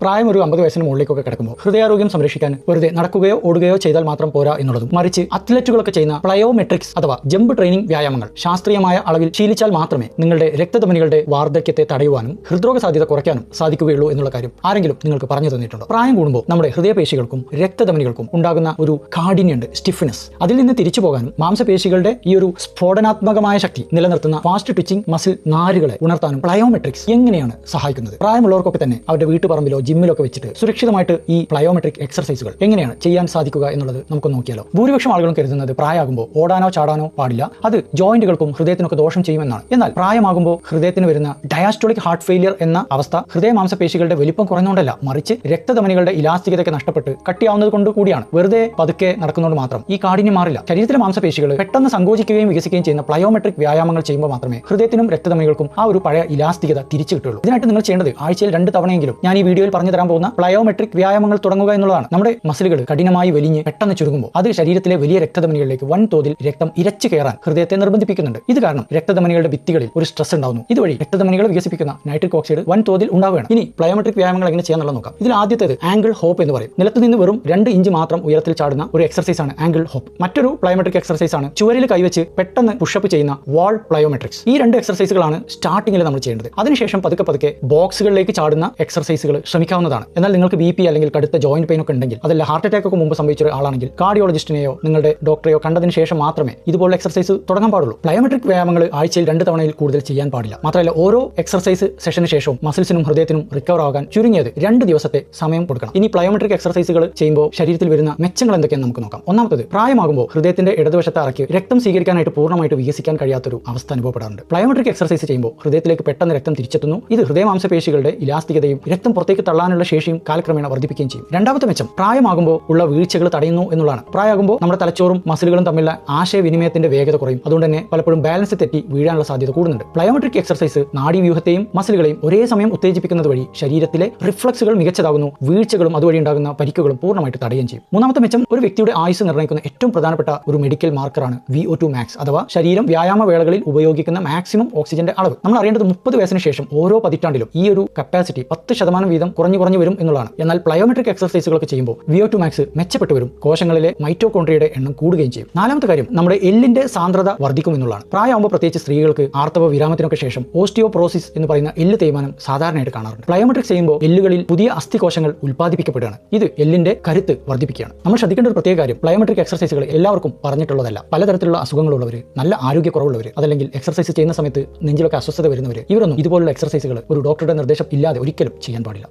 പ്രായം ഒരു 50 വയസ്സിന് മുകളിലേക്കൊക്കെ കിടക്കുമ്പോൾ ഹൃദയാരോഗ്യം സംരക്ഷിക്കാൻ വെറുതെ നടക്കുകയോ ഓടുകയോ ചെയ്താൽ മാത്രം പോരാ എന്നുള്ളതും മറിച്ച് അത്ലറ്റുകളൊക്കെ ചെയ്യുന്ന പ്ലയോമെട്രിക്സ് അഥവാ ജമ്പ് ട്രെയിനിങ് വ്യായാമങ്ങൾ ശാസ്ത്രീയമായ അളവിൽ ശീലിച്ചാൽ മാത്രമേ നിങ്ങളുടെ രക്തധമനികളുടെ വാർദ്ധക്യത്തെ തടയുവാനും ഹൃദ്രോഗ സാധ്യത കുറയ്ക്കാനും സാധിക്കുകയുള്ളൂ എന്നുള്ള കാര്യം ആരെങ്കിലും നിങ്ങൾക്ക് പറഞ്ഞു തന്നിട്ടുണ്ടോ? പ്രായം കൂടുമ്പോൾ നമ്മുടെ ഹൃദയപേശികൾക്കും രക്തധമനികൾക്കും ഉണ്ടാകുന്ന ഒരു കാഠിന്യമുണ്ട്, സ്റ്റിഫ്നെസ്. അതിൽ നിന്ന് തിരിച്ചു പോകാനും മാംസപേശികളുടെ ഈ ഒരു സ്ഫോടനാത്മകമായ ശക്തി നിലനിർത്തുന്ന ഫാസ്റ്റ് ട്വിച്ചിങ് മസിൽ നാരുകളെ ഉണർത്താനും പ്ലയോമെട്രിക്സ് എങ്ങനെയാണ് സഹായിക്കുന്നത്? പ്രായമുള്ളവർക്കൊക്കെ തന്നെ അവരുടെ വീട്ടുപറമ്പിലോ ജിമ്മിലോ ഒക്കെ വെച്ചിട്ട് സുരക്ഷിതമായിട്ട് ഈ പ്ലയോമെട്രിക് എക്സർസൈസുകൾ എങ്ങനെയാണ് ചെയ്യാൻ സാധിക്കുക എന്നുള്ളത് നമുക്ക് നോക്കിയാലോ. ഭൂരിപക്ഷം ആളുകളും കരുതുന്നത് പ്രായമാകുമ്പോൾ ഓടാനോ ചാടാനോ പാടില്ല, അത് ജോയിന്റുകൾക്കും ഹൃദയത്തിനൊക്കെ ദോഷം ചെയ്യുമെന്നാണ്. എന്നാൽ പ്രായമാകുമ്പോൾ ഹൃദയത്തിന് വരുന്ന ഡയാസ്റ്റോളിക് ഹാർട്ട് ഫെയിലിയർ എന്ന അവസ്ഥ ഹൃദയ മാംസപേശികളുടെ വലിപ്പം കുറഞ്ഞുകൊണ്ടല്ല, മറിച്ച് രക്തധമനികളുടെ ഇലാസ്തികതയൊക്കെ നഷ്ടപ്പെട്ട് കട്ടിയാവുന്നത് കൊണ്ട് കൂടിയാണ്. വെറുതെ പതുക്കെ നടക്കുന്നതുകൊണ്ട് മാത്രം ഈ കാഠിന്യം മാറില്ല. ശരീരത്തിലെ മാംസപേശികൾ പെട്ടെന്ന് സങ്കോചിക്കുകയും വികസിക്കുകയും ചെയ്യുന്ന പ്ലയോമെട്രിക് വ്യായാമങ്ങൾ ചെയ്യുമ്പോൾ മാത്രമേ ഹൃദയത്തിനും രക്തധമനികൾക്കും ആ ഒരു പഴയ ഇലാസ്തികത തിരിച്ചു കിട്ടുള്ളൂ. ഇതിനായിട്ട് നിങ്ങൾ ചെയ്യേണ്ടത് ആഴ്ചയിൽ 2 തവണയെങ്കിലും ഞാൻ ഈ വീഡിയോയിൽ പറഞ്ഞു തരാൻ പോകുന്ന പ്ലയോമെട്രിക് വ്യായാമങ്ങൾ തുടങ്ങുക എന്നുള്ളതാണ്. നമ്മുടെ മസിലുകൾ കഠിനമായി വലിഞ്ഞ് പെട്ടെന്ന് ചുരുങ്ങുമ്പോൾ അത് ശരീരത്തിലെ വലിയ രക്തധമനികളിലേക്ക് വൻതോതിൽ രക്തം ഇരച്ചു കയറാൻ ഹൃദയത്തെ നിർബന്ധിപ്പിക്കുന്നുണ്ട്. ഇത് കാരണം രക്തധമനികളുടെ ഭിത്തികളിൽ ഒരു സ്ട്രെസ് ഉണ്ടാവുന്നു. ഇതുവഴി രക്തധമനികൾ വികസിപ്പിക്കുന്ന നൈട്രിക് ഓക്സൈഡ് വൻതോതിൽ ഉണ്ടാവുകയാണ്. ഇനി പ്ലയോമെട്രിക് വ്യായാമങ്ങൾ എങ്ങനെ ചെയ്യാന്നുള്ളത് നോക്കാം. ഇതിൽ ആദ്യത്തേത് ആംഗിൾ ഹോപ്പ് എന്ന് പറയും. നിലത്ത് നിന്ന് വെറും 2 ഇഞ്ച് മാത്രം ഉയരത്തിൽ ചാടുന്ന ഒരു എക്സർസൈസ് ആണ് ആംഗിൾ ഹോപ്പ്. മറ്റൊരു പ്ലയോമെട്രിക് എക്സർസൈസ് ആണ് ചുവരിൽ കൈവച്ച് പെട്ടെന്ന് പുഷപ്പ് ചെയ്യുന്ന വാൾ പ്ലയോമെട്രിക്സ്. ഈ 2 എക്സർസൈസുകളാണ് സ്റ്റാർട്ടിംഗിൽ നമ്മൾ ചെയ്യേണ്ടത്. അതിനുശേഷം പതുക്കെ ബോക്സുകളിലേക്ക് ചാടുന്ന എക്സർസൈസുകൾ ശ്രമിക്കാവുന്നതാണ്. എന്നാൽ നിങ്ങൾക്ക് BP അല്ലെങ്കിൽ കടുത്ത ജോയിന്റ് പെയിൻ ഒക്കെ ഉണ്ടെങ്കിൽ, അതല്ല ഹാർട്ട് അറ്റാക്ക് ഒക്കെ മുമ്പ് സംഭവിച്ച ആളാണെങ്കിൽ കാർഡിയോളജിസ്റ്റിനെയോ നിങ്ങളുടെ ഡോക്ടറെയോ കണ്ടതിന് ശേഷം മാത്രമേ ഇതുപോലുള്ള എക്സർസൈസ് തുടങ്ങാൻ പാടുള്ളൂ. പ്ലയോമെട്രിക് വ്യായാമങ്ങൾ ആഴ്ചയിൽ 2 തവണയിൽ കൂടുതൽ ചെയ്യാൻ പാടില്ല. മാത്രമല്ല ഓരോ എക്സർസൈസ് സെഷന് ശേഷവും മസിൽസിനും ഹൃദയത്തിനും റിക്കവർ ആകാൻ ചുരുങ്ങിയത് 2 ദിവസത്തെ സമയം കൊടുക്കണം. ഇനി പ്ലയോമെട്രിക് എക്സർസൈസുകൾ ചെയ്യുമ്പോൾ ശരീരത്തിൽ വരുന്ന മെച്ചങ്ങൾ എന്തൊക്കെയെന്ന് നമുക്ക് നോക്കാം. ഒന്നാമത്തത്, പ്രായമാകുമ്പോൾ ഹൃദയത്തിന്റെ ഇടതുവശത്തെ അറയ്ക്ക് രക്തം സ്വീകരിക്കാനായിട്ട് പൂർണ്ണമായിട്ട് വികസിക്കാൻ കഴിയാത്തൊരു അവസ്ഥ അനുഭവപ്പെടാറുണ്ട്. പ്ലയോമെട്രിക് എക്സർസൈസ് ചെയ്യുമ്പോൾ ഹൃദയത്തിലേക്ക് പെട്ടെന്ന് രക്തം തിരിച്ചെത്തുന്നു. ഇത് ഹൃദയമാംസപേശികളുടെ ഇലാസ്തികതയും രക്തം പുറത്തേക്ക് തള്ളാനുള്ള ശേഷിയും കാലക്രമേണ വർദ്ധിപ്പിക്കുകയും ചെയ്യും. രണ്ടാമത്തെ മെച്ചം, പ്രായമാകുമ്പോൾ ഉള്ള വീഴ്ചകൾ തടയുന്നു എന്നുള്ളതാണ്. പ്രായമാകുമ്പോൾ നമ്മുടെ തലച്ചോറും മസിലുകളും തമ്മിലുള്ള ആശയവിനിമയത്തിന്റെ വേഗത കുറയും. അതുകൊണ്ട് തന്നെ പലപ്പോഴും ബാലൻസ് തെറ്റി വീഴാനുള്ള സാധ്യത കൂടുന്നുണ്ട്. പ്ലയോമെട്രിക് എക്സർസൈസ് നാഡീവ്യൂഹത്തെയും മസിലുകളെയും ഒരേ സമയം ഉത്തേജിപ്പിക്കുന്നത് വഴി ശരീരത്തിലെ റിഫ്ലക്സുകൾ മികച്ചതാകുന്നു. വീഴ്ചകളും അതുവഴി ഉണ്ടാകുന്ന പരിക്കുകളും പൂർണ്ണമായിട്ട് തടയുകയും ചെയ്യും. മൂന്നാമത്തെ മെച്ചം, ഒരു വ്യക്തിയുടെ ആയുസ് നിർണ്ണയിക്കുന്ന ഏറ്റവും പ്രധാനപ്പെട്ട ഒരു മെഡിക്കൽ മാർക്കറാണ് VO2 മാക്സ് അഥവാ ശരീരം വ്യായാമ വേളകളിൽ ഉപയോഗിക്കുന്ന മാക്സിമം ഓക്സിജന്റെ അളവ്. നമ്മൾ അറിയേണ്ടത് 30 വയസ്സിന് ശേഷം ഓരോ പതിറ്റാണ്ടിലും ഈ ഒരു കപ്പാസിറ്റി 10% വീതം കുറഞ്ഞു വരും എന്നുള്ളതാണ്. എന്നാൽ പ്ലയോമെട്രിക് എക്സർസൈസുകളൊക്കെ ചെയ്യുമ്പോൾ VO2 മാക്സ് മെച്ചപ്പെട്ടു വരും. കോശങ്ങളിലെ മൈറ്റോകോൺട്രിയയുടെ എണ്ണം കൂടുകയും ചെയ്യും. നാലാമത്തെ കാര്യം, നമ്മുടെ എല്ലിന്റെ സാന്ദ്രത വർദ്ധിക്കും എന്നുള്ളതാണ്. പ്രായമാകുമ്പോൾ പ്രത്യേകിച്ച് സ്ത്രീകൾക്ക് ആർത്തവ വിരാമത്തിനൊക്കെ ശേഷം ഓസ്റ്റിയോപ്രോസിസ് എന്ന് പറയുന്ന എല്ല് തേയ്മാനം സാധാരണയായിട്ട് കാണാറുണ്ട്. പ്ലയോമെട്രിക് ചെയ്യുമ്പോൾ എല്ലുകളിൽ പുതിയ അസ്ഥികോശങ്ങൾ ഉൽപ്പാദിപ്പിക്കപ്പെടുകയാണ്. ഇത് എല്ലിന്റെ കരുത്ത് വർദ്ധിപ്പിക്കുകയാണ്. നമ്മൾ ശ്രദ്ധിക്കേണ്ട ഒരു പ്രത്യേക കാര്യം, പ്ലയോമെട്രിക് എക്സർസൈസുകൾ എല്ലാവർക്കും പറഞ്ഞിട്ടുള്ളതല്ല. പലതരത്തിലുള്ള അസുഖങ്ങളുള്ളവർ, നല്ല ആരോഗ്യക്കുറവുള്ളവർ, അതല്ലെങ്കിൽ എക്സർസൈസ് ചെയ്യുന്ന സമയത്ത് നെഞ്ചിലൊക്കെ അസ്വസ്ഥത വരുന്നവർ, ഇവരൊന്നും ഇതുപോലുള്ള എക്സർസൈസുകൾ ഒരു ഡോക്ടറുടെ നിർദ്ദേശം ഇല്ലാതെ ഒരിക്കലും ചെയ്യാൻ പാടില്ല.